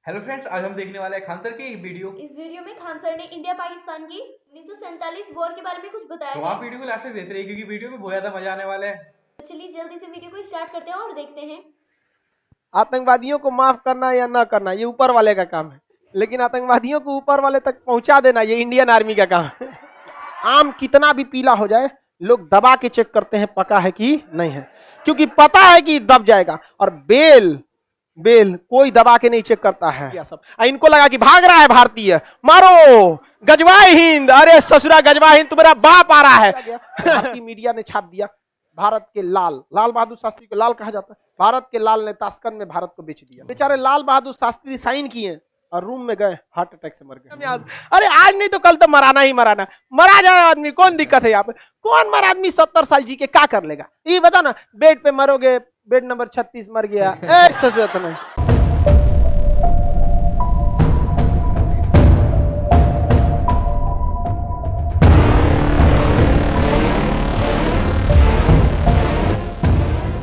Hello friends, आज हम देखने वाले हैं खान सर की एक वीडियो। इस वीडियो में खान सर ने इंडिया पाकिस्तान की 1947 वॉर के बारे में कुछ बताया तो है। आप वीडियो को लास्ट तक देखते रहिए क्योंकि वीडियो में बहुत ज्यादा मजा आने वाला है। तो चलिए जल्दी से वीडियो को स्टार्ट करते हैं और देखते हैं। आतंकवादियों को माफ करना या ना करना ये ऊपर वाले का काम है, लेकिन आतंकवादियों को ऊपर वाले तक पहुंचा देना ये इंडियन आर्मी का काम है। आम कितना भी पीला हो जाए, लोग दबा के चेक करते हैं पका है कि नहीं है, क्योंकि पता है कि दब जाएगा। और बेल बेल कोई दबा के नहीं चेक करता है। सब इनको लगा कि भाग रहा है भारतीय, मारो गजवाए हिंद। अरे ससुरा गजवाए हिंद, तुम्हारा बाप आ रहा है। भारतीय मीडिया ने छाप दिया भारत के लाल बहादुर शास्त्री को लाल कहा जाता है। भारत के लाल ने ताशकंद में भारत को बेच दिया। बेचारे लाल बहादुर शास्त्री साइन किए और रूम में गए, हार्ट अटैक से मर गए। अरे आज नहीं तो कल तो मराना ही मराना, मरा जाए आदमी, कौन दिक्कत है यहाँ पे। कौन मर आदमी 70 साल जी के क्या कर लेगा, ये बता ना। बेड पे मरोगे, बेड नंबर 36 मर गया, ऐसा जरूरत नहीं।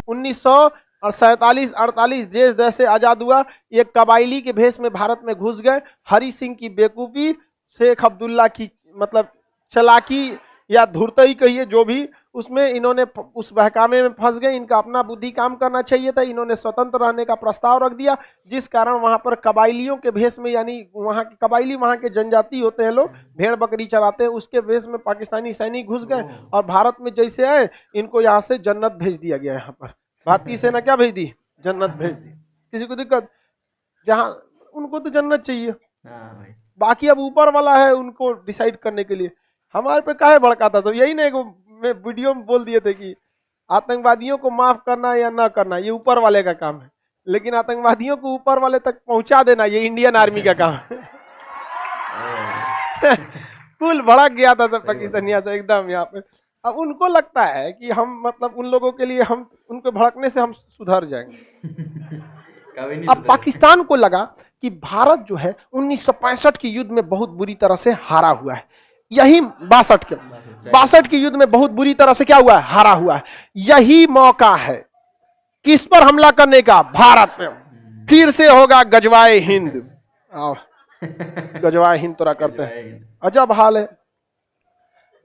उन्नीस 48 देश जैसे आजाद हुआ, ये कबायली के भेष में भारत में घुस गए। हरि सिंह की बेवकूफी, शेख अब्दुल्ला की मतलब चलाकी या धूर्तई कहिए, जो भी, उसमें इन्होंने उस बहकामे में फंस गए। इनका अपना बुद्धि काम करना चाहिए था। इन्होंने स्वतंत्र रहने का प्रस्ताव रख दिया, जिस कारण वहां पर कबायलियों के भेष में, यानी वहां के कबायली, वहां के जनजाति होते हैं लोग, भेड़ बकरी चराते हैं, उसके भेष में पाकिस्तानी सैनिक घुस गए और भारत में जैसे आए इनको यहाँ से जन्नत भेज दिया गया। यहाँ पर भारतीय सेना क्या भेज दी, जन्नत भेज दी। किसी को दिक्कत, जहां उनको तो जन्नत चाहिए, बाकी अब ऊपर वाला है उनको डिसाइड करने के लिए। हमारे पे काहे भड़काता। तो यही नहीं, मैं वीडियो में बोल दिए थे कि आतंकवादियों को माफ करना या ना करना ये ऊपर वाले का काम है, लेकिन आतंकवादियों को ऊपर वाले तक पहुंचा देना ये इंडियन आर्मी का काम है। कुल भड़क गया था सब पाकिस्तानिया से एकदम यहाँ पे। अब उनको लगता है कि हम मतलब उन लोगों के लिए, हम उनको भड़कने से हम सुधर जाएंगे। अब पाकिस्तान को लगा कि भारत जो है 1965 के युद्ध में बहुत बुरी तरह से हारा हुआ है। यही 62 के युद्ध में बहुत बुरी तरह से क्या हुआ है, हारा हुआ है। यही मौका है किस पर हमला करने का, भारत पे। फिर से होगा गजवाए हिंद। आओ गजवाए हिंद तोरा करते हैं, अजब हाल है।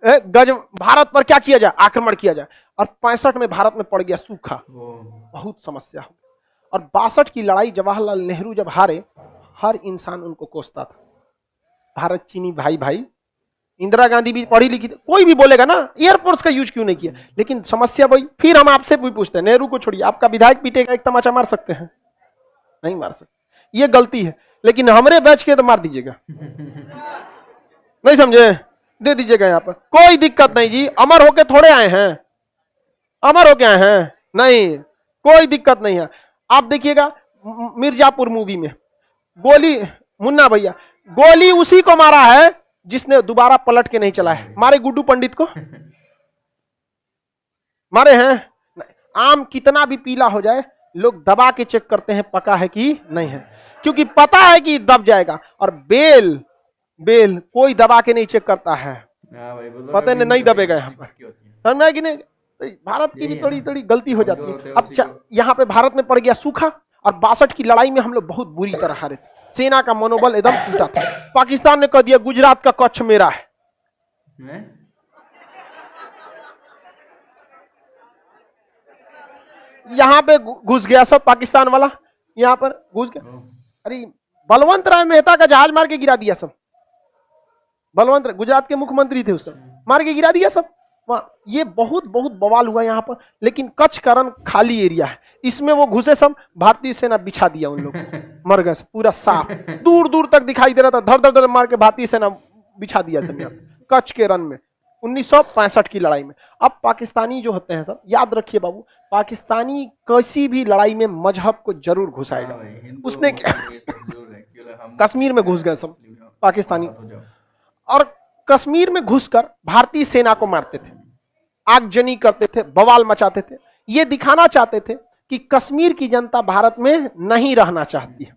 भारत पर क्या किया जाए, आक्रमण किया जाए। और 65 में भारत में पड़ गया सूखा, बहुत समस्या हो। और 62 की लड़ाई जवाहरलाल नेहरू जब हारे, हर इंसान उनको कोसता था। भारत चीनी भाई भाई, इंदिरा गांधी भी पढ़ी लिखी, कोई भी बोलेगा ना एयरफोर्स का यूज क्यों नहीं किया। लेकिन समस्या वही, फिर हम आपसे भी पूछते हैं, नेहरू को छोड़िए, आपका विधायक पीटेगा, एक तमाचा मार सकते हैं? नहीं मार सकते, ये गलती है। लेकिन हमारे बैच के तो मार दीजिएगा, नहीं समझे, दे दीजिएगा यहाँ पर, कोई दिक्कत नहीं जी। अमर होके थोड़े आए हैं, अमर होके आए हैं, नहीं कोई दिक्कत नहीं है। आप देखिएगा मिर्जापुर मूवी में गोली, मुन्ना भैया, गोली उसी को मारा है जिसने दोबारा पलट के नहीं चला है। मारे गुड्डू पंडित को, मारे हैं। आम कितना भी पीला हो जाए, लोग दबा के चेक करते हैं पका है कि नहीं है, क्योंकि पता है कि दब जाएगा। और बेल कोई दबा के नहीं चेक करता है, पता नहीं दबेगा यहाँ पर, समझ में कि नहीं। भारत की भी थोड़ी गलती हो जाती है। अब यहाँ पे भारत में पड़ गया सूखा, और 62 की लड़ाई में हम लोग बहुत बुरी तरह हारे थे। सेना का मनोबल एकदम टूटा था। पाकिस्तान ने कह दिया गुजरात का कच्छ मेरा है। यहां पे घुस गया सब पाकिस्तान वाला, यहां पर घुस गया। अरे बलवंत राय मेहता का जहाज मार के गिरा दिया सब। बलवंत राय गुजरात के मुख्यमंत्री थे, उस सब मार के गिरा दिया सब। ये बहुत बवाल हुआ यहाँ पर। लेकिन कच्छ का रण खाली एरिया है, इसमें वो घुसे सब, भारतीय सेना बिछा दिया उन लोग, मर गए पूरा साफ, दूर तक दिखाई दे रहा था। धर मार के भारतीय सेना बिछा दिया सब कच्छ के रण में 1965 की लड़ाई में। अब पाकिस्तानी जो होते हैं सब, याद रखिए बाबू, पाकिस्तानी किसी भी लड़ाई में मजहब को जरूर घुसाएगा। उसने कश्मीर में घुस गए सब पाकिस्तानी, और कश्मीर में घुसकर भारतीय सेना को मारते थे, आगजनी करते थे, बवाल मचाते थे। ये दिखाना चाहते थे कि कश्मीर की जनता भारत में नहीं रहना चाहती है,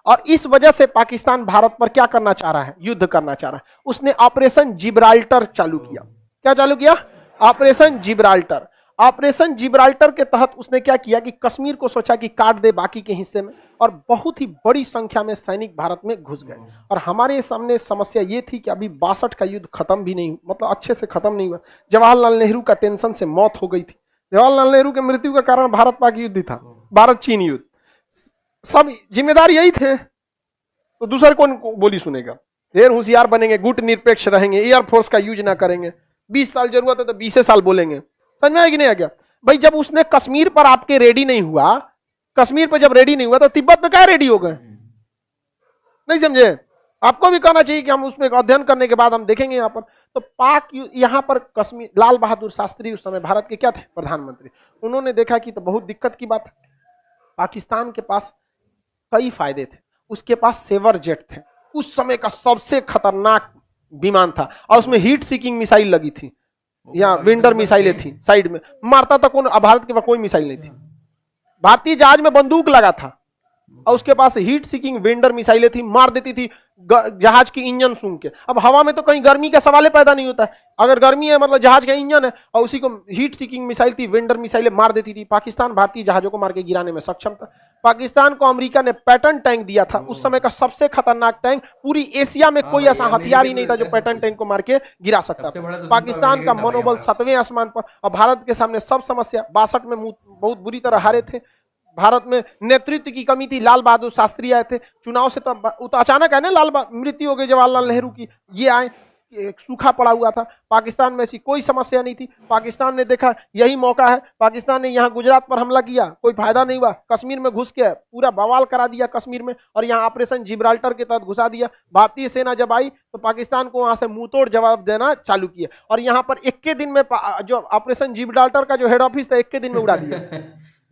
और इस वजह से पाकिस्तान भारत पर क्या करना चाह रहा है, युद्ध करना चाह रहा है। उसने ऑपरेशन जिब्राल्टर चालू किया। क्या चालू किया? Operation Gibraltar. ऑपरेशन जिब्राल्टर के तहत उसने क्या किया कि कश्मीर को सोचा कि काट दे बाकी के हिस्से में, और बहुत ही बड़ी संख्या में सैनिक भारत में घुस गए। और हमारे सामने समस्या ये थी कि अभी 62 का युद्ध खत्म भी नहीं, मतलब अच्छे से खत्म नहीं हुआ। जवाहरलाल नेहरू का टेंशन से मौत हो गई थी। जवाहरलाल नेहरू के मृत्यु का कारण भारत पाक युद्ध था, भारत चीन युद्ध, सब जिम्मेदार यही थे। तो दूसरे कौन बोली सुनेगा? ढेर होशियार बनेंगे, गुट निरपेक्ष रहेंगे, एयरफोर्स का यूज ना करेंगे, 20 साल जरूरत है तो 20 साल बोलेंगे। समझ में आया कि नहीं आ गया भाई? जब उसने कश्मीर पर आपके रेडी नहीं हुआ, कश्मीर पर जब रेडी नहीं हुआ तो तिब्बत पे क्या रेडी हो गए? नहीं समझे? आपको भी कहना चाहिए कि हम उसमें अध्ययन करने के बाद हम देखेंगे। यहाँ पर तो पाक यहाँ पर कश्मीर, लाल बहादुर शास्त्री उस समय भारत के क्या थे? प्रधानमंत्री। उन्होंने देखा कि तो बहुत दिक्कत की बात है, पाकिस्तान के पास कई फायदे थे। उसके पास सेवर जेट थे, उस समय का सबसे खतरनाक विमान था, और उसमें हीट सीकिंग मिसाइल लगी थी, या विंडर मिसाइलें थी साइड में, मारता था कौन? भारत के पास कोई मिसाइल नहीं थी। भारतीय जहाज में बंदूक लगा था, और उसके पास हीट सीकिंग विंडर मिसाइलें थी, मार देती थी जहाज की इंजन सूंघ के। अब हवा में तो कहीं गर्मी का सवाल पैदा नहीं होता है, अगर गर्मी है मतलब जहाज का इंजन है, और उसी को हीट सीकिंग मिसाइल थी, विंडर मिसाइलें मार देती थी। पाकिस्तान भारतीय जहाजों को मार के गिराने में सक्षम था। पाकिस्तान को अमेरिका ने पैटर्न टैंक दिया था, उस समय का सबसे खतरनाक टैंक। पूरी एशिया में कोई ऐसा हथियार ही नहीं था जो पैटर्न टैंक को मार के गिरा सकता था। पाकिस्तान का मनोबल 7वें आसमान पर, और भारत के सामने सब समस्या। 62 में बहुत बुरी तरह हारे थे। भारत में नेतृत्व की कमी थी, लाल बहादुर शास्त्री आए थे चुनाव से, तो अचानक है ना, मृत्यु हो गई जवाहरलाल नेहरू की, ये आए, सूखा पड़ा हुआ था। पाकिस्तान में ऐसी कोई समस्या नहीं थी। पाकिस्तान ने देखा यही मौका है, पाकिस्तान ने यहाँ गुजरात पर हमला किया, कोई फायदा नहीं हुआ, कश्मीर में घुस के पूरा बवाल करा दिया कश्मीर में, और यहाँ ऑपरेशन जिब्राल्टर के तहत घुसा दिया। भारतीय सेना जब आई तो पाकिस्तान को वहां से मुंहतोड़ जवाब देना चालू किया, और यहाँ पर 1 दिन में जो ऑपरेशन जिब्राल्टर का जो हेड ऑफिस था 1 दिन में उड़ा दिया।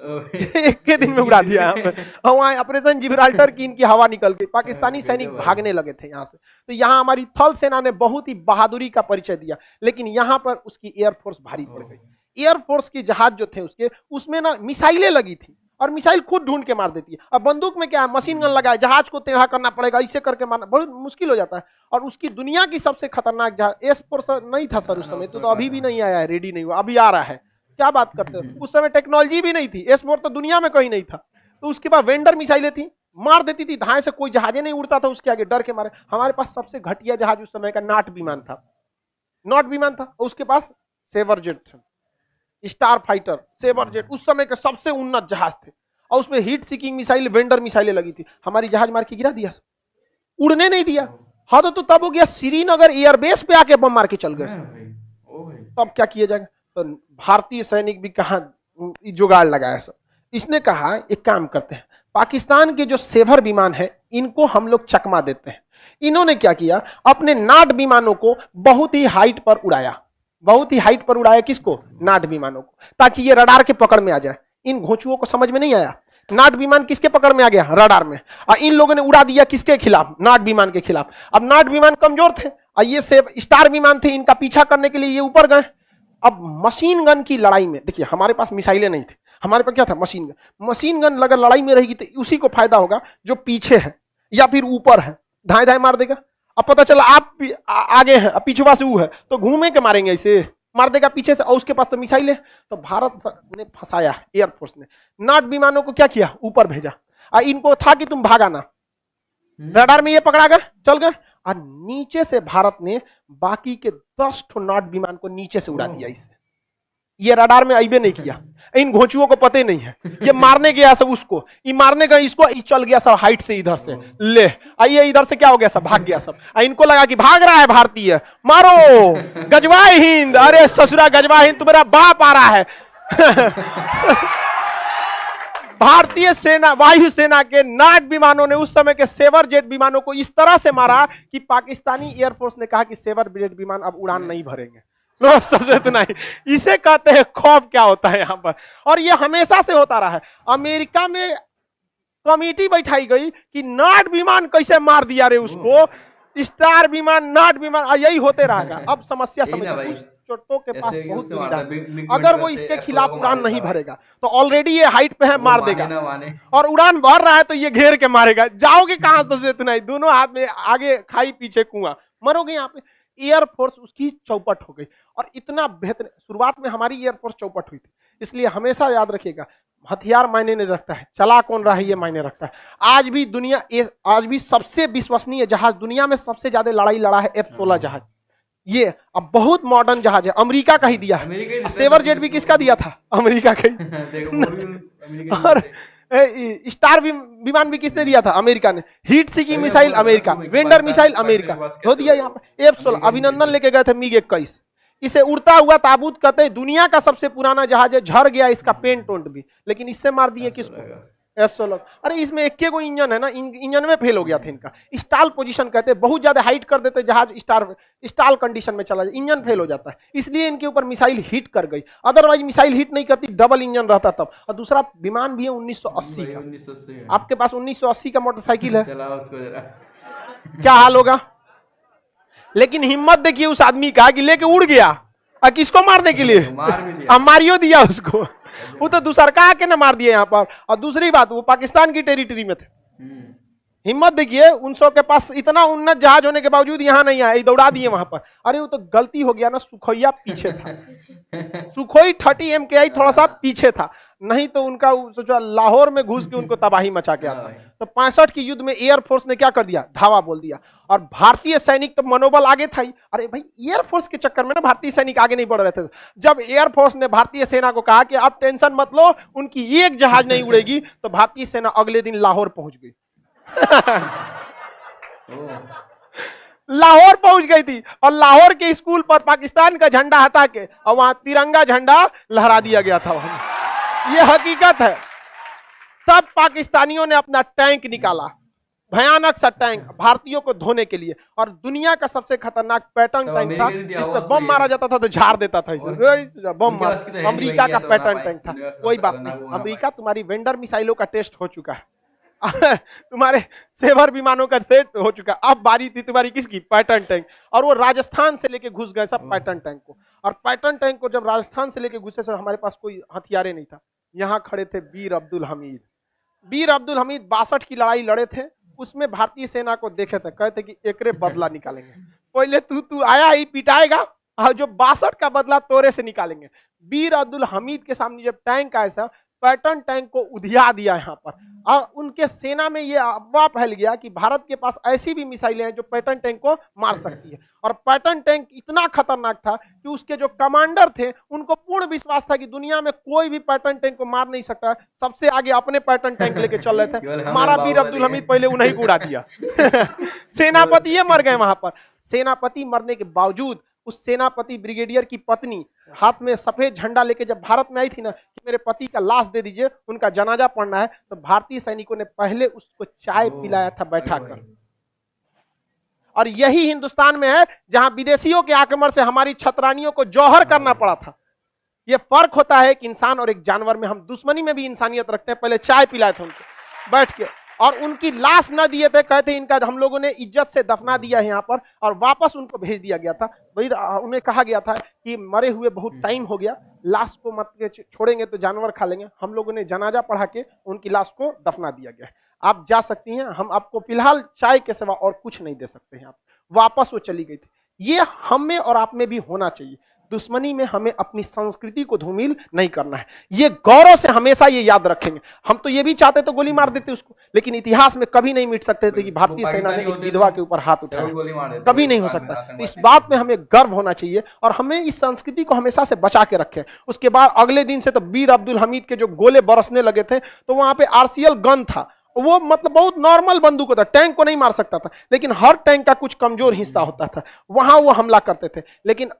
1 दिन में उड़ा दिया यहाँ पे, और वहाँ ऑपरेशन जिब्राल्टर की इनकी हवा निकल गई। पाकिस्तानी सैनिक भागने लगे थे यहाँ से। तो यहाँ हमारी थल सेना ने बहुत ही बहादुरी का परिचय दिया, लेकिन यहाँ पर उसकी एयरफोर्स भारी पड़ गई। एयरफोर्स के जहाज जो थे उसके, उसमें ना मिसाइलें लगी थी, और मिसाइल खुद ढूंढ के मार देती है। अब बंदूक में क्या है? मशीन गन लगा है, जहाज को टेढ़ा करना पड़ेगा, इसे करके मारना बहुत मुश्किल हो जाता है। और उसकी दुनिया की सबसे खतरनाक जहाज एस-4 नहीं था सर उस समय, तो अभी भी नहीं आया है, रेडी नहीं हुआ, अभी आ रहा है। क्या बात करते हो? उस समय टेक्नोलॉजी भी नहीं थी, एस-4 तो दुनिया में कहीं नहीं था। तो उसके बाद वेंडर मिसाइलें थी, मार देती थी, धाए से कोई जहाजे नहीं उड़ता था उसके आगे, डर के मारे। हमारे पास सबसे घटिया जहाज उस समय का नाट विमान था, नॉट विमान था। उसके पास सेवर जेट था, स्टार फाइटर, सेवर जेट उस समय के सबसे उन्नत जहाज थे, और उसमें हीट सीकिंग मिसाइल, वेंडर मिसाइलें लगी थी। हमारी जहाज मार के गिरा दिया, उड़ने नहीं दिया। हाँ तो तब हो गया श्रीनगर एयरबेस पे आके बम मार के चल गए। तब क्या किया जाएगा? तो भारतीय सैनिक भी कहा जुगाड़ लगाया सब। इसने कहा एक काम करते हैं, पाकिस्तान के जो सेवर विमान है इनको हम लोग चकमा देते हैं। इन्होंने क्या किया? अपने नाट विमानों को बहुत ही हाइट पर उड़ाया, बहुत ही हाइट पर उड़ाया। किसको? नाट विमानों को, ताकि ये रडार के पकड़ में आ जाए। इन घोंचुओं को समझ में नहीं आया, नाट विमान किसके पकड़ में आ गया? रडार में। और इन लोगों ने उड़ा दिया किसके खिलाफ? नाट विमान के खिलाफ। अब नाट विमान कमजोर थे, और ये स्टार विमान थे, इनका पीछा करने के लिए ये ऊपर गए। अब मशीन गन की लड़ाई में देखिए, हमारे पास मिसाइलें नहीं थी, हमारे पास क्या था? Machine gun. मशीन गन अगर लड़ाई में रहेगी तो उसी को फायदा होगा जो पीछे है या फिर ऊपर है, धाए धाए मार देगा। अब पता चला आप आगे हैं, अब पीछे से वो है, तो घूमे के मारेंगे, ऐसे मार देगा पीछे से, और उसके पास तो मिसाइल है। तो भारत ने फंसाया, एयरफोर्स ने नाट विमानों को क्या किया? ऊपर भेजा। और इनको था कि तुम भागा ना, रडार में ये पकड़ा गए, चल गए। और नीचे से भारत ने बाकी के 10 ठो नाट विमान को नीचे से उड़ा दिया। इससे ये रडार में आईबे नहीं किया, इन घोंचुओं को पता ही नहीं है। ये मारने गया सब उसको, ये मारने गया इसको, ये चल गया सब हाइट से, इधर से ले आइए, इधर से क्या हो गया? सब भाग गया सब। इनको लगा कि भाग रहा है भारतीय, मारो गजवाए हिंद। अरे ससुरा गजवाए हिंद, तुम्हारा बाप आ रहा है। भारतीय सेना, वायुसेना के नाट विमानों ने उस समय के सेवर जेट विमानों को इस तरह से मारा कि पाकिस्तानी एयरफोर्स ने कहा कि सेवर जेट विमान अब उड़ान नहीं भरेंगे। लो समझे नहीं, इसे कहते हैं खौफ। क्या होता है यहाँ पर, और ये हमेशा से होता रहा है। अमेरिका में कमेटी बैठाई गई कि नाट विमान कैसे मार दिया रे उसको, स्टार विमान, नाट विमान, यही होते रहेगा। अब समस्या समझ, चोटों के पास बहुत सुविधा है, अगर वो इसके खिलाफ उड़ान नहीं भरेगा तो ऑलरेडी ये हाइट पे है, मार देगा, और उड़ान भर रहा है तो ये घेर के मारेगा। जाओगे कहां? सबसे इतना ही, दोनों हाथ में, आगे खाई पीछे कुआं, मरोगे यहाँ पे। एयरफोर्स उसकी चौपट हो गई, और इतना बेहतर। शुरुआत में हमारी एयरफोर्स चौपट हुई थी, इसलिए हमेशा याद रखिएगा, हथियार मायने नहीं रखता है, चला कौन रहा है ये मायने रखता है। आज भी सबसे विश्वसनीय जहाज दुनिया में सबसे ज्यादा लड़ाई लड़ा है F-16 जहाज। ये अब बहुत मॉडर्न जहाज है, अमेरिका का ही दिया है। सेवर जेट भी किसका दिया था? अमेरिका का ही। और स्टार विमान भी किसने दिया था? अमेरिका ने। Heat seeking missile America, vendor missile America हो दिया यहाँ पर। F-16 अभिनंदन लेके गए थे MiG-21। इसे उड़ता हुआ ताबूत कहते हैं, दुनिया का सबसे पुराना जहाज है, झड़ गया इसका पेंट ओंट भी, लेकिन इससे मार दिए किसको? F-16। अरे इसमें एक को इंजन है ना, इंजन में फेल हो गया था इनका। स्टाल पोजीशन कहते हैं, बहुत ज्यादा हाइट कर देते जहाज, स्टाल कंडीशन में चला जाए, इंजन फेल हो जाता है, इसलिए इनके ऊपर मिसाइल हिट कर गई। अदरवाइज मिसाइल हिट नहीं करती, डबल इंजन रहता तब। और दूसरा विमान भी है 1980 का। आपके पास 1980 का मोटरसाइकिल है, क्या हाल होगा? लेकिन हिम्मत देखिए उस आदमी का कि लेके उड़ गया और किसको मारने के लिए? मारियो दिया उसको। वो तो दूसरका आके ना मार दिया यहाँ पर। और दूसरी बात, वो पाकिस्तान की टेरिटरी में थे। हिम्मत देखिए, उनसो के पास इतना उन्नत जहाज होने के बावजूद यहाँ नहीं आए, दौड़ा दिए वहां पर। अरे वो तो गलती हो गया ना, सुखोइया पीछे था। सुखोई 30 MKI थोड़ा सा पीछे था, नहीं तो उनका सोचा लाहौर में घुस के उनको तबाही मचा के आता। तो 65 की युद्ध में एयरफोर्स ने क्या कर दिया? धावा बोल दिया। और भारतीय सैनिक तो मनोबल आगे था ही। अरे भाई, एयरफोर्स के चक्कर में ना भारतीय सैनिक आगे नहीं बढ़ रहे थे। जब एयरफोर्स ने भारतीय सेना को कहा कि आप टेंशन मत लो, उनकी एक जहाज नहीं उड़ेगी, तो भारतीय सेना अगले दिन लाहौर पहुंच गई। लाहौर पहुंच गई थी, और लाहौर के स्कूल पर पाकिस्तान का झंडा हटा के और वहां तिरंगा झंडा लहरा दिया गया था वहां। यह हकीकत है। तब पाकिस्तानियों ने अपना टैंक निकाला, भयानक सा टैंक, भारतीयों को धोने के लिए। और दुनिया का सबसे खतरनाक पैटर्न टैंक था, इस पे बम मारा जाता था तो झाड़ देता था इसे। बम मार, अमेरिका का पैटर्न टैंक था। कोई बात नहीं, अमेरिका तुम्हारी वेंडर मिसाइलों का टेस्ट हो चुका है, तुम्हारे सेवर विमानों का सेट हो चुका है। अब बारी थी तुम्हारी किसकी? Patton tank. और वो राजस्थान से लेके घुस गए सब पैटर्न टैंक को। और पैटर्न टैंक को जब राजस्थान से लेके घुसे, सर हमारे पास कोई हथियारे नहीं था। यहाँ खड़े थे वीर अब्दुल हमीद। वीर अब्दुल हमीद 62 की लड़ाई लड़े थे, उसमें भारतीय सेना को देखे थे, कहते कि एकरे बदला निकालेंगे। पहले तू आया ही पिटाएगा, और जो 62 का बदला तोरे से निकालेंगे। वीर अब्दुल हमीद के सामने जब टैंक आया था, पैटर्न टैंक को उधिया दिया यहाँ पर। और उनके सेना में ये अफवाह फैल गया कि भारत के पास ऐसी भी मिसाइलें हैं जो पैटर्न टैंक को मार सकती है। और पैटर्न टैंक इतना खतरनाक था कि उसके जो कमांडर थे उनको पूर्ण विश्वास था कि दुनिया में कोई भी पैटर्न टैंक को मार नहीं सकता। सबसे आगे अपने पैटर्न टैंक लेके चल रहे थे। हमारा वीर अब्दुल हमीद पहले उन्हीं को उड़ा दिया। सेनापति ये मर गए वहां पर। सेनापति मरने के बावजूद उस सेनापति ब्रिगेडियर की पत्नी हाथ में सफेद झंडा लेके जब भारत में आई थी ना कि मेरे पति का लाश दे दीजिए, उनका जनाजा पढ़ना है, तो भारतीय सैनिकों ने पहले उसको चाय पिलाया था बैठाकर। और यही हिंदुस्तान में है जहां विदेशियों के आक्रमण से हमारी छतरानियों को जौहर करना पड़ा था। यह फर्क होता है कि इंसान और एक जानवर में। हम दुश्मनी में भी इंसानियत रखते हैं। पहले चाय पिलाए थे उनको बैठ के, और उनकी लाश न दिए थे, कहते इनका हम लोगों ने इज्जत से दफना दिया है यहाँ पर, और वापस उनको भेज दिया गया था। भाई उन्हें कहा गया था कि मरे हुए बहुत टाइम हो गया, लाश को मत छोड़ेंगे तो जानवर खा लेंगे। हम लोगों ने जनाजा पढ़ा के उनकी लाश को दफना दिया गया है। आप जा सकती हैं, हम आपको फिलहाल चाय के सिवा और कुछ नहीं दे सकते हैं। आप वापस वो चली गई थी। ये हम में और आप में भी होना चाहिए। दुश्मनी में हमें अपनी संस्कृति को धूमिल नहीं करना है। ये गौरव से हमेशा ये याद रखेंगे। हम तो ये भी चाहते तो गोली मार देते उसको, लेकिन इतिहास में कभी नहीं मिट सकते थे कि भारतीय सेना ने एक विधवा के ऊपर हाथ उठाया। कभी नहीं हो सकता। तो इस बात में हमें गर्व होना चाहिए और हमें इस संस्कृति को हमेशा से बचा के रखें। उसके बाद अगले दिन से तो वीर अब्दुल हमीद के जो गोले बरसने लगे थे, तो वहां पे आरसीएल गन था। वो मतलब बहुत नॉर्मल बंदूक होता, टैंक को नहीं मार सकता था, लेकिन हर टैंक का कुछ कमजोर हिस्सा होता था, वहां वो हमला करते थे। लेकिन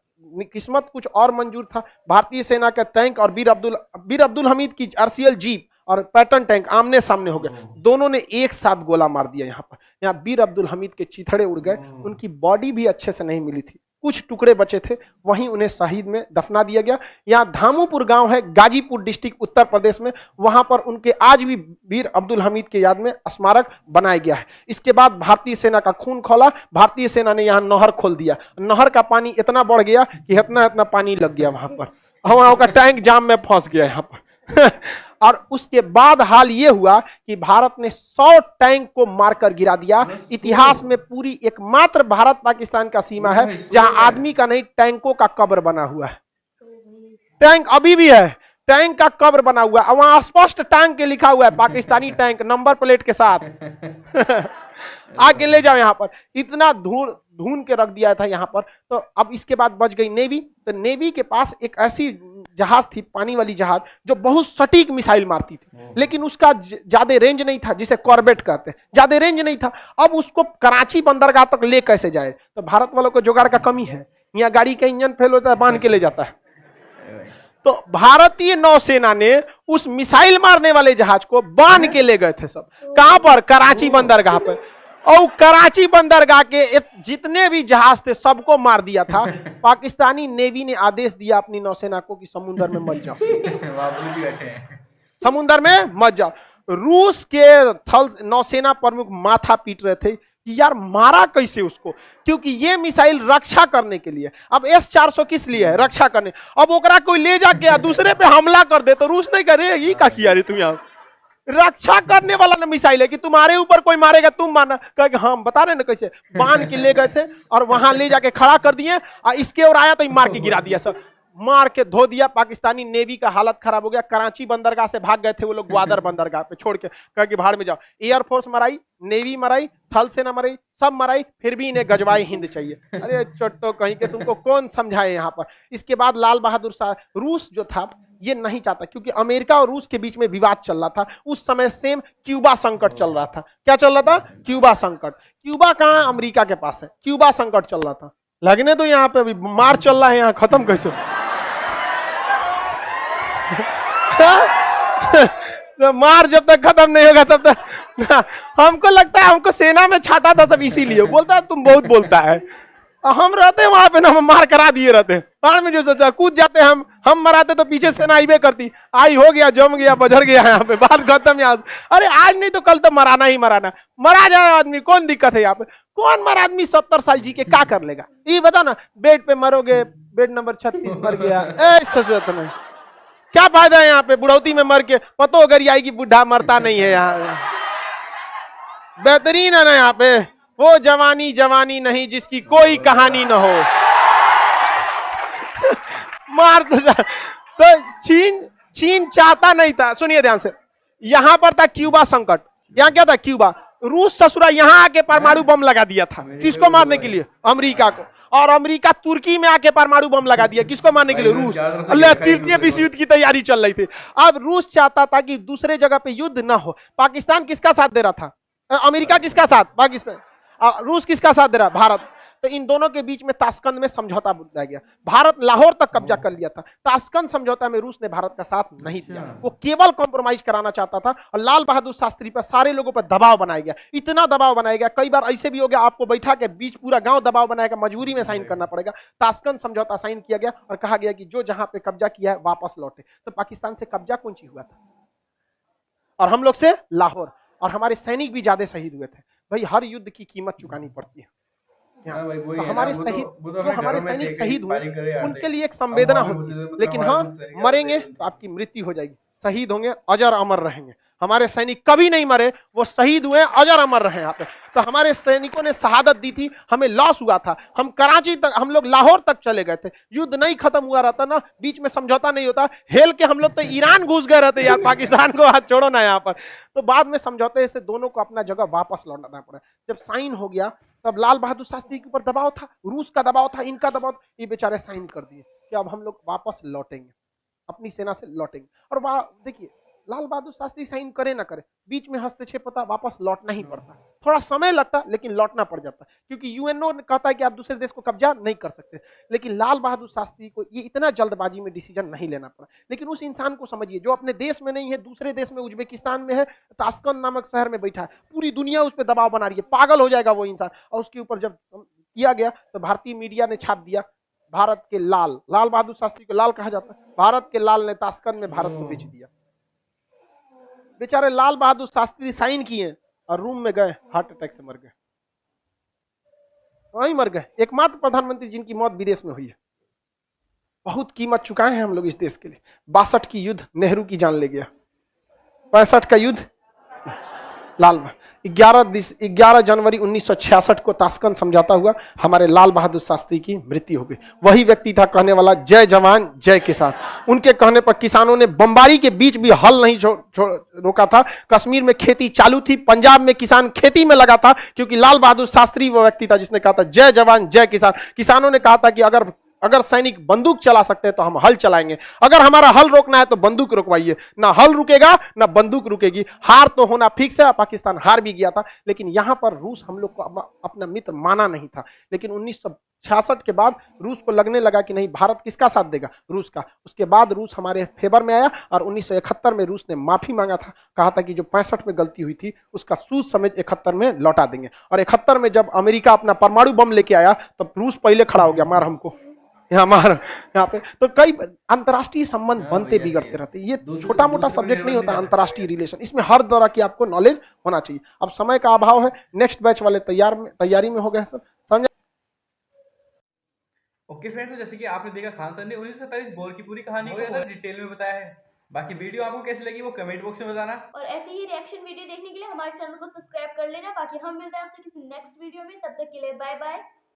किस्मत कुछ और मंजूर था। भारतीय सेना का टैंक और वीर अब्दुल हमीद की आरसीएल जीप और पैटर्न टैंक आमने सामने हो गए। दोनों ने एक साथ गोला मार दिया। यहाँ पर यहाँ वीर अब्दुल हमीद के चिथड़े उड़ गए। उनकी बॉडी भी अच्छे से नहीं मिली थी, कुछ टुकड़े बचे थे, वहीं उन्हें शहीद में दफना दिया गया। यहाँ धामूपुर गांव है, गाजीपुर डिस्ट्रिक्ट, उत्तर प्रदेश में। वहां पर उनके आज भी वीर अब्दुल हमीद के याद में स्मारक बनाया गया है। इसके बाद भारतीय सेना का खून खौला। भारतीय सेना ने यहाँ नहर खोल दिया। नहर का पानी इतना बढ़ गया कि इतना पानी लग गया वहां पर, वहां का टैंक जाम में फंस गया यहाँ पर। और उसके बाद हाल ये हुआ कि भारत ने 100 टैंक को मारकर गिरा दिया। इतिहास में पूरी एकमात्र भारत पाकिस्तान का सीमा है जहां आदमी का नहीं, टैंकों का कब्र बना हुआ है। टैंक अभी भी है। टैंक का कब्र बना हुआ है, वहां स्पष्ट टैंक के लिखा हुआ है पाकिस्तानी टैंक नंबर प्लेट के साथ। आगे ले जाओ यहाँ पर, इतना ढूंढ के रख दिया था यहाँ पर। तो अब इसके बाद बच गई नेवी। तो नेवी के पास एक ऐसी जहाज थी, पानी वाली जहाज, जो बहुत सटीक मिसाइल मारती थी, लेकिन उसका ज्यादा रेंज नहीं था, जिसे कॉर्बेट कहते हैं, ज्यादा रेंज नहीं था। अब उसको कराची बंदरगाह तक ले कैसे जाए? तो भारत वालों को जुगाड़ का कमी है, यहाँ गाड़ी का इंजन फेल होता है, बांध के ले जाता है। तो भारतीय नौसेना ने उस मिसाइल मारने वाले जहाज को बांध के ले गए थे सब। कहां पर? कराची बंदरगाह पर। और कराची बंदरगाह के जितने भी जहाज थे सबको मार दिया था। पाकिस्तानी नेवी ने आदेश दिया अपनी नौसेना को कि समुद्र में मत जाओ, समुद्र में मत जाओ। रूस के थल नौसेना प्रमुख माथा पीट रहे थे कि यार मारा कैसे उसको, क्योंकि ये मिसाइल रक्षा करने के लिए। अब S-400 किस लिए है? रक्षा करने। अब ओकरा कोई ले जाके दूसरे पे हमला कर दे तो रूस नहीं करे, ये क्या किया रे तुम? यहाँ रक्षा करने वाला ना मिसाइल है कि तुम्हारे ऊपर कोई मारेगा तुम मारना। कह हम बता रहे ना कैसे बांध के ले गए थे और वहां ले जाके खड़ा कर दिए, और इसके और आया तो मार के गिरा दिया, सब मार के धो दिया। पाकिस्तानी नेवी का हालत खराब हो गया। कराची बंदरगाह से भाग गए थे वो लोग, ग्वादर बंदरगाह पे छोड़ के, कह के भाड़ में जाओ। एयरफोर्स मराई, नेवी मराई, थल सेना मराई, सब मराई, फिर भी इन्हें गजवाए हिंद चाहिए। अरे चट्टो कहीं के, तुमको कौन समझाए यहाँ पर। इसके बाद लाल बहादुर शास्त्री, रूस जो था ये नहीं चाहता, क्योंकि अमेरिका और रूस के बीच में विवाद चल रहा था उस समय। सेम क्यूबा संकट चल रहा था। क्या चल रहा था? क्यूबा संकट। क्यूबा कहाँ? अमेरिका के पास है। क्यूबा संकट चल रहा था। लगने तो यहाँ पे अभी मार चल रहा है, यहाँ खत्म कैसे? तो मार जब तक खत्म नहीं होगा तब तक हमको लगता है हमको सेना में छाटा था सब इसीलिए। बोलता है तुम बहुत बोलता है। हम रहते हैं वहां पे ना, हम मार करा दिए रहते हैं। बाढ़ में जो सोचा कूद जाते हैं हम मराते तो पीछे सेना आईबे करती। आई हो गया, जम गया, बजर गया यहाँ पे, बात खत्म। यहाँ अरे आज नहीं तो कल तो मराना ही मराना, मरा जाए आदमी, कौन दिक्कत है यहाँ पे? कौन मर आदमी 70 साल जी के क्या कर लेगा? ये बता ना, बेड पे मरोगे, बेड नंबर 36 मर गया, ऐसा नहीं, क्या फायदा है यहाँ पे? बुढ़ौती में मर के पतो अगर आएगी, बुढ़ा मरता नहीं है यहाँ। बेहतरीन है ना यहाँ पे, वो जवानी जवानी नहीं जिसकी कोई कहानी न हो। मार तो चीन चाहता नहीं था। सुनिए ध्यान से, यहां पर था क्यूबा संकट। यहां क्या था? क्यूबा। रूस ससुरा यहां आके परमाणु बम लगा दिया था। किसको मारने के लिए? अमेरिका को। और अमेरिका तुर्की में आके परमाणु बम लगा दिया, किसको मारने के लिए? रूस। अल्लाह, तृतीय विश्व युद्ध की तैयारी चल रही थी। अब रूस चाहता था कि दूसरे जगह पे युद्ध ना हो। पाकिस्तान किसका साथ दे रहा था? अमेरिका किसका साथ? पाकिस्तान। रूस किसका साथ दे रहा? भारत। तो इन दोनों के बीच में ताशकंद में समझौता बुलाया गया। भारत लाहौर तक कब्जा कर लिया था। ताशकंद समझौता में रूस ने भारत का साथ नहीं दिया, वो केवल कॉम्प्रोमाइज कराना चाहता था। और लाल बहादुर शास्त्री पर सारे लोगों पर दबाव बनाया गया, इतना दबाव बनाया गया, कई बार ऐसे भी हो गया आपको बैठा के बीच पूरा गांव दबाव बनाएगा, मजबूरी में साइन करना पड़ेगा। ताशकंद समझौता साइन किया गया और कहा गया कि जो जहां पे कब्जा किया है वापस लौटे। तो पाकिस्तान से कब्जा कौन सी हुआ था? और हम लोग से लाहौर। और हमारे सैनिक भी ज्यादा शहीद हुए थे। भाई हर युद्ध की कीमत चुकानी पड़ती है। तो हमारे शहीद, जो हमारे सैनिक शहीद हुए उनके लिए एक संवेदना होती है। लेकिन हाँ, मरेंगे तो आपकी मृत्यु हो जाएगी, शहीद होंगे, अजर अमर रहेंगे। हमारे सैनिक कभी नहीं मरे, वो शहीद हुए, अजर अमर रहे यहाँ पे। तो हमारे सैनिकों ने शहादत दी थी, हमें लॉस हुआ था। हम कराची तक, हम लोग लाहौर तक चले गए थे, युद्ध नहीं खत्म हुआ रहता ना, बीच में समझौता नहीं होता, हेल के हम लोग तो ईरान घुस गए रहते यार, पाकिस्तान को हाथ छोड़ो ना यहाँ पर। तो बाद में समझौते से दोनों को अपना जगह वापस लौटाना पड़ा। जब साइन हो गया तब लाल बहादुर शास्त्री के ऊपर दबाव था, रूस का दबाव था, इनका दबाव था, ये बेचारे साइन कर दिए कि अब हम लोग वापस लौटेंगे, अपनी सेना से लौटेंगे। और वहां देखिए, लाल बहादुर शास्त्री साइन करे ना करे, बीच में हस्तक्षेप होता, वापस लौटना ही पड़ता। थोड़ा समय लगता लेकिन लौटना पड़ जाता, क्योंकि यूएनओ ने कहता है कि आप दूसरे देश को कब्जा नहीं कर सकते। लेकिन लाल बहादुर शास्त्री को ये इतना जल्दबाजी में डिसीजन नहीं लेना पड़ा। लेकिन उस इंसान को समझिए जो अपने देश में नहीं है, दूसरे देश में, उज्बेकिस्तान में है, ताशकंद नामक शहर में बैठा है, पूरी दुनिया उस पर दबाव बना रही है, पागल हो जाएगा वो इंसान। और उसके ऊपर जब किया गया तो भारतीय मीडिया ने छाप दिया, भारत के लाल, लाल बहादुर शास्त्री को लाल कहा जाता है, भारत के लाल ने ताशकंद में भारत को बेच दिया। बेचारे लाल बहादुर शास्त्री साइन किए और रूम में गए, हार्ट अटैक से मर गए, वहीं मर गए। एकमात्र प्रधानमंत्री जिनकी मौत विदेश में हुई है। बहुत कीमत चुकाए हैं हम लोग इस देश के लिए। 62 की युद्ध नेहरू की जान ले गया, 65 का युद्ध लाल, 11 जनवरी 1966 को ताशकंद समझौता हुआ, हमारे लाल बहादुर शास्त्री की मृत्यु हो गई। वही व्यक्ति था कहने वाला जय जवान जय किसान। उनके कहने पर किसानों ने बमबारी के बीच भी हल नहीं रोका था। कश्मीर में खेती चालू थी, पंजाब में किसान खेती में लगा था, क्योंकि लाल बहादुर शास्त्री वो व्यक्ति था जिसने कहा था जय जवान जय किसान। किसानों ने कहा था कि अगर सैनिक बंदूक चला सकते हैं तो हम हल चलाएंगे, अगर हमारा हल रोकना है तो बंदूक रुकवाइए। ना हल रुकेगा ना बंदूक रुकेगी। हार तो होना फिक्स है, पाकिस्तान हार भी गया था, लेकिन यहां पर रूस हम लोग को अपना मित्र माना नहीं था। लेकिन 1966 के बाद रूस को लगने लगा कि नहीं, भारत किसका साथ देगा, रूस का। उसके बाद रूस हमारे फेवर में आया और 1971 में रूस ने माफी मांगा था, कहा था कि जो 65 में गलती हुई थी उसका सूद समेत 71 में लौटा देंगे। और 71 में जब अमेरिका अपना परमाणु बम लेके आया तब रूस पहले खड़ा हो गया, मार हमको यहाँ पे। तो कई अंतर्राष्ट्रीय संबंध बनते बिगड़ते रहते, ये छोटा मोटा सब्जेक्ट नहीं होता अंतर्राष्ट्रीय रिलेशन, इसमें हर तरह की आपको नॉलेज होना चाहिए। अब समय का अभाव है, नेक्स्ट बैच वाले तैयारी में हो गए सब, समझे। ओके फ्रेंड्स, तो जैसे कि आपने देखा खान सर ने 1947 वॉर की पूरी कहानी को ज्यादा डिटेल में बताया है। बाकी वीडियो आपको कैसी लगी वो कमेंट बॉक्स में बताना, और ऐसे ही रिएक्शन वीडियो देखने के लिए हमारे चैनल को सब्सक्राइब कर लेना। बाकी हम मिलते हैं आपसे किसी नेक्स्ट वीडियो में, तब तक के लिए बाय बाय।